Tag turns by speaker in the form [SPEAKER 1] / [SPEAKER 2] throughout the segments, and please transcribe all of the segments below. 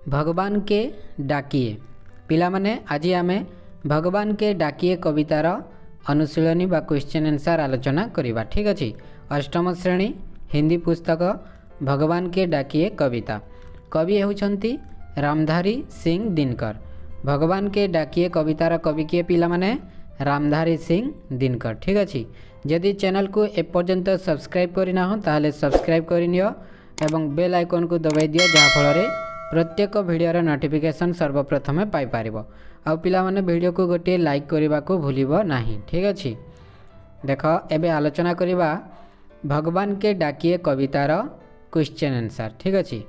[SPEAKER 1] भगवान के डाकिए पिला माने आज आमे भगवान के डाकिए कवितार अनुशीलनी बा क्वेश्चन आंसर आलोचना करिबा। ठीक अछि। अष्टम श्रेणी हिंदी पुस्तक भगवान के डाकिए कविता। कवि हेउछंती रामधारी सिंह दिनकर। भगवान के डाकिए कवितार कवि किए पिला माने रामधारी सिंह दिनकर। ठीक अछि। यदि चैनल को एपर्यंत सब्सक्राइब करिना हो ताहले सब्सक्राइब करिनियो एवं बेल आइकन को दबाई दियो जहाँ फल प्रत्येक वीडियोर नोटिफिकेशन सर्वप्रथमे पाई पारिबो। आ पिला माने वीडियो को गोटे लाइक करने को भूलिबो नाही। ठीक अछि। देख एबे आलोचना करिबा भगवान के डाकिए कवितार क्वेश्चन आंसर। ठीक अछि।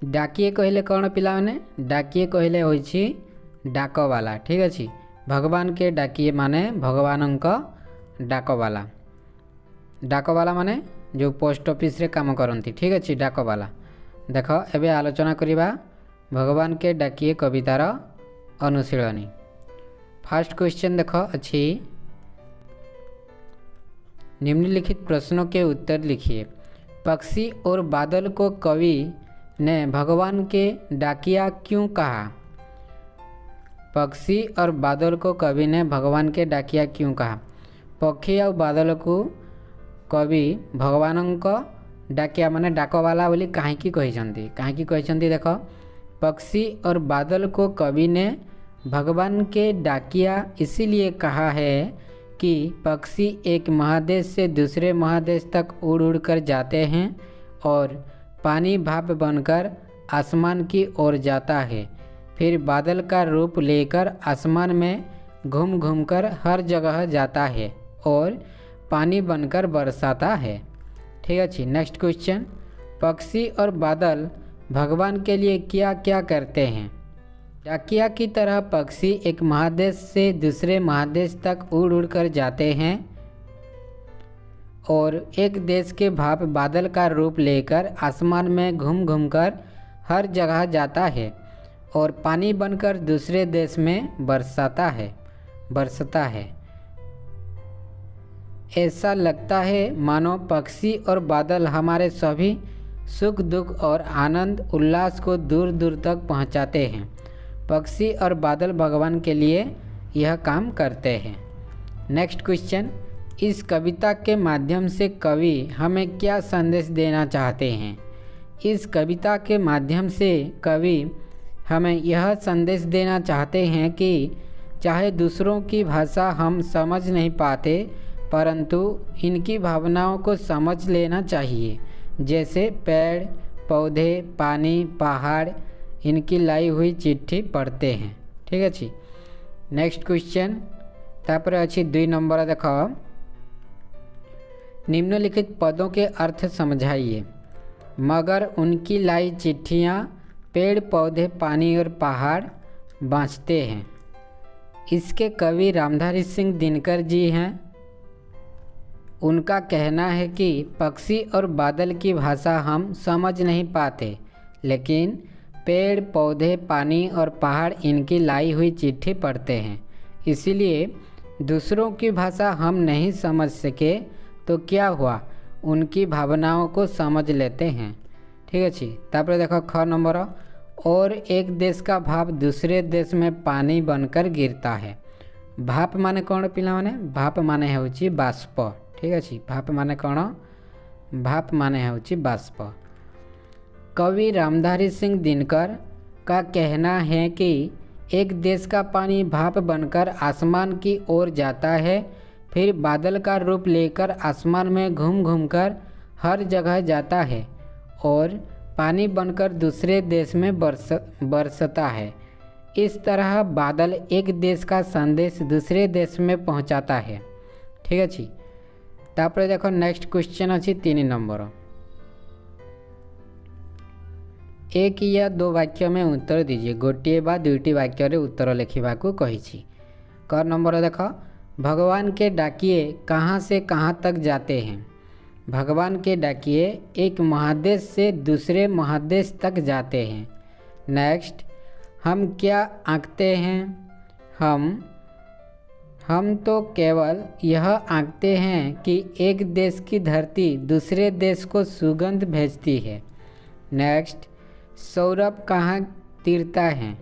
[SPEAKER 1] डाकिए कहले कौन पिला माने डाकिए कहले होइछि डाकवाला। ठीक अछि। भगवान के डाकिए माने भगवानंक डाकवाला। डाकवाला माने जो पोस्ट ऑफिस रे काम करती। ठीक अच्छे। डाकवाला देख एबे आलोचना करिबा भगवान के डाकिए कवितार अनुशीलनी। फर्स्ट क्वेश्चन देख अच्छी निम्नलिखित प्रश्नों के उत्तर लिखिए। पक्षी और बादल को कवि ने भगवान के डाकिया क्यों कहा? पक्षी और बादल को कवि ने भगवान के डाकिया क्यों कहा? पक्षी और बादल को कवि भगवान को डाकिया माने डाकवाला बोली कहीं कहते देख पक्षी और बादल को कवि ने भगवान के डाकिया इसीलिए कहा है कि पक्षी एक महादेश से दूसरे महादेश तक उड़ उड़ कर जाते हैं और पानी भाप बनकर आसमान की ओर जाता है, फिर बादल का रूप लेकर आसमान में घूम घूम कर हर जगह जाता है और पानी बनकर बरसाता है। ठीक है। नेक्स्ट क्वेश्चन पक्षी और बादल भगवान के लिए क्या क्या करते हैं? डाकिया की तरह पक्षी एक महादेश से दूसरे महादेश तक उड़ उड़ कर जाते हैं और एक देश के भाप बादल का रूप लेकर आसमान में घूम घूम कर हर जगह जाता है और पानी बनकर दूसरे देश में बरसाता है। ऐसा लगता है मानो पक्षी और बादल हमारे सभी सुख दुख और आनंद उल्लास को दूर दूर तक पहुंचाते हैं। पक्षी और बादल भगवान के लिए यह काम करते हैं। नेक्स्ट क्वेश्चन इस कविता के माध्यम से कवि हमें क्या संदेश देना चाहते हैं? इस कविता के माध्यम से कवि हमें यह संदेश देना चाहते हैं कि चाहे दूसरों की भाषा हम समझ नहीं पाते परंतु इनकी भावनाओं को समझ लेना चाहिए। जैसे पेड़ पौधे पानी पहाड़ इनकी लाई हुई चिट्ठी पढ़ते हैं। ठीक अच्छे। नेक्स्ट क्वेश्चन तापर अच्छी 2 नंबर देख निम्नलिखित पदों के अर्थ समझाइए। मगर उनकी लाई चिट्ठियाँ पेड़ पौधे पानी और पहाड़ बाँचते हैं। इसके कवि रामधारी सिंह दिनकर जी हैं। उनका कहना है कि पक्षी और बादल की भाषा हम समझ नहीं पाते लेकिन पेड़ पौधे पानी और पहाड़ इनकी लाई हुई चिट्ठी पढ़ते हैं। इसीलिए दूसरों की भाषा हम नहीं समझ सके तो क्या हुआ, उनकी भावनाओं को समझ लेते हैं। ठीक अच्छे। तापर देखो ख नंबर और एक देश का भाप दूसरे देश में पानी बनकर गिरता है। भाप माने कौन पिला माने भाप माने होची बाष्प। ठीक अच्छे। भाप माने कौन भाप माने होची बाष्प। कवि रामधारी सिंह दिनकर का कहना है कि एक देश का पानी भाप बनकर आसमान की ओर जाता है, फिर बादल का रूप लेकर आसमान में घूम घूम कर हर जगह जाता है और पानी बनकर दूसरे देश में बरसता है। इस तरह बादल एक देश का संदेश दूसरे देश में पहुंचाता है। ठीक अच्छे। तापर देखो नेक्स्ट क्वेश्चन अच्छी 3 नंबर। एक या 2 वाक्य में उत्तर दीजिए। गोटे बा 2टी वाक्य रे उत्तर लिखा कही। क नंबर देख भगवान के डाकिए कहाँ से कहाँ तक जाते हैं? भगवान के डाकिए एक महादेश से दूसरे महादेश तक जाते हैं। नेक्स्ट हम क्या आंकते हैं? हम तो केवल यह आंकते हैं कि एक देश की धरती दूसरे देश को सुगंध भेजती है। नेक्स्ट, सौरभ कहाँ तीरता है?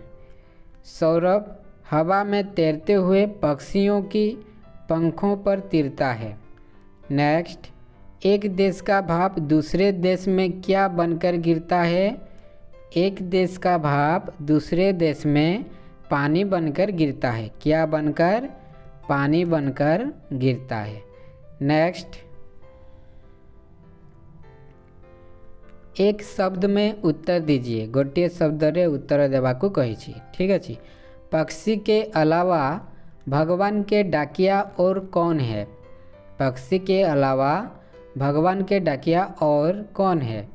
[SPEAKER 1] सौरभ हवा में तैरते हुए पक्षियों की पंखों पर तीरता है। नेक्स्ट, एक देश का भाप दूसरे देश में क्या बनकर गिरता है? एक देश का भाप दूसरे देश में पानी बनकर गिरता है। क्या बनकर? पानी बनकर गिरता है। नेक्स्ट, एक शब्द में उत्तर दीजिए। गोटे शब्द रे उत्तर देवाकू कही। ठीक अच्छे। पक्षी के अलावा भगवान के डाकिया और कौन है? पक्षी के अलावा भगवान के डाकिया और कौन है?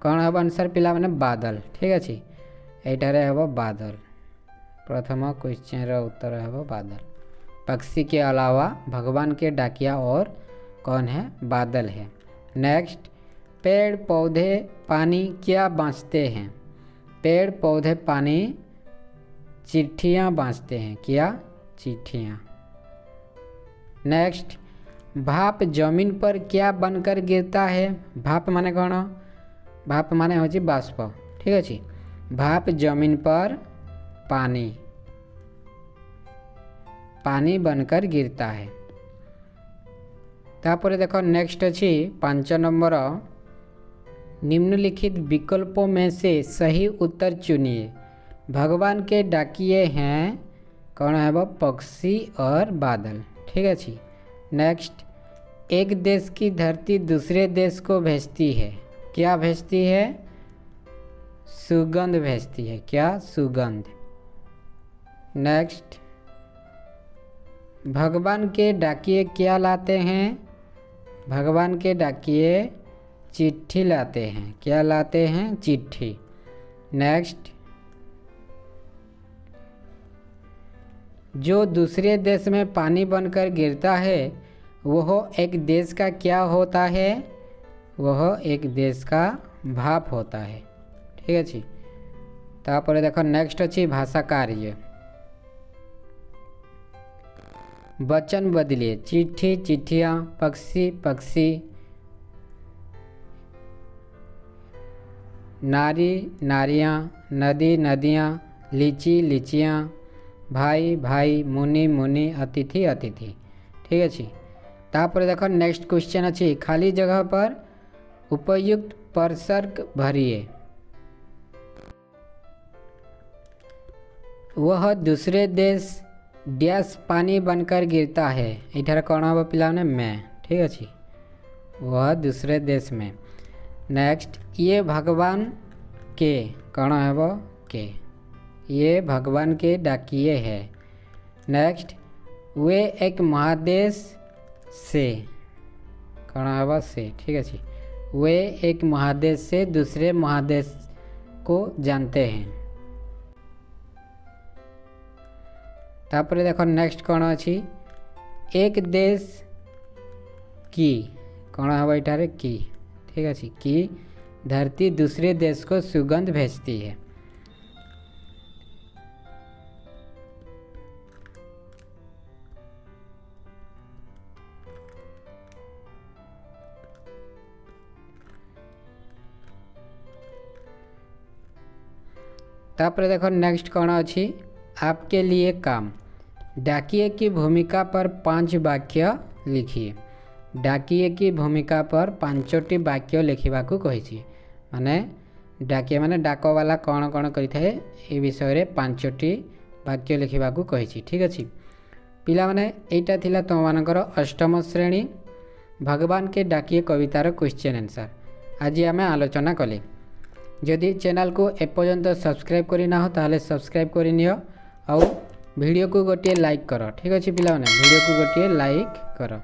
[SPEAKER 1] कौन हम आंसर पिला मैंने? बादल। ठीक अच्छे। एटारे हम बादल। प्रथम क्वेश्चन रो उत्तर है बादल। पक्षी के अलावा भगवान के डाकिया और कौन है? बादल है। नेक्स्ट, पेड़ पौधे पानी क्या बाँचते हैं? पेड़ पौधे पानी चिट्ठियाँ बाँचते हैं। क्या? चिट्ठियाँ। नेक्स्ट, भाप जमीन पर क्या बनकर गिरता है? भाप माने कौन? भाप माने होची बाष्प। ठीक अच्छे। भाप जमीन पर पानी पानी बनकर गिरता है। तापर देखो नेक्स्ट अच्छी 5 नंबर, निम्नलिखित विकल्पों में से सही उत्तर चुनिए। भगवान के डाकिए हैं कौन है? वो पक्षी और बादल। ठीक है जी। नेक्स्ट, एक देश की धरती दूसरे देश को भेजती है। क्या भेजती है? सुगंध भेजती है। क्या? सुगंध। नेक्स्ट, भगवान के डाकिए क्या लाते हैं? भगवान के डाकिए चिट्ठी लाते हैं। क्या लाते हैं? चिट्ठी। नेक्स्ट, जो दूसरे देश में पानी बनकर गिरता है वह एक देश का क्या होता है? वह एक देश का भाप होता है। ठीक है जी। तापर देखो नेक्स्ट अच्छी भाषा कार्य। वचन बदलिए। चिट्ठी चिट्ठियाँ, पक्षी पक्षी, नारी नारियाँ, नदी नदियाँ, लीची लीचियाँ, भाई भाई, मुनि मुनि, अतिथि अतिथि। ठीक अच्छे। तापर देखो नेक्स्ट क्वेश्चन अच्छी, खाली जगह पर उपयुक्त प्रसर्ग भरिए। वह दूसरे देश डैश पानी बनकर गिरता है। इधर कौन हम पिला ने? मैं। ठीक अच्छे। वह दूसरे देश में। नेक्स्ट, ये भगवान के कौन है? वो के। ये भगवान के डाकिए है। नेक्स्ट, वे एक महादेश से कौन है? वो से। ठीक है जी। वे एक महादेश से दूसरे महादेश को जानते हैं। तापर देखो नेक्स्ट कौन अच्छी, एक देश की कौन है? इठारे की। ठीक है कि धरती दूसरे देश को सुगंध भेजती है। तापर देखो नेक्स्ट कौन अच्छी, आपके लिए काम। डाकिए की भूमिका पर 5 वाक्य लिखिए। डाकिए की भूमिका पर 5टी वाक्य लिखिबाकू कहिछि। माने डाकिए माने डाक वाला कौन कौन करिथाए ए विषय रे 5टी वाक्य लिखिबाकू कहिछि। ठीक अछि पिला माने एटा थिला तुम मानकर 8म श्रेणी भगवान के डाकिए कवितार क्वेश्चन आंसर आज आम आलोचना कले। जदि चैनल को एपर्यंत सब्सक्राइब करना हो ताहले सब्सक्राइब कर नियो और वीडियो को गोटे लाइक कर। ठीक अच्छे पिला माने वीडियो को गोटे लाइक कर।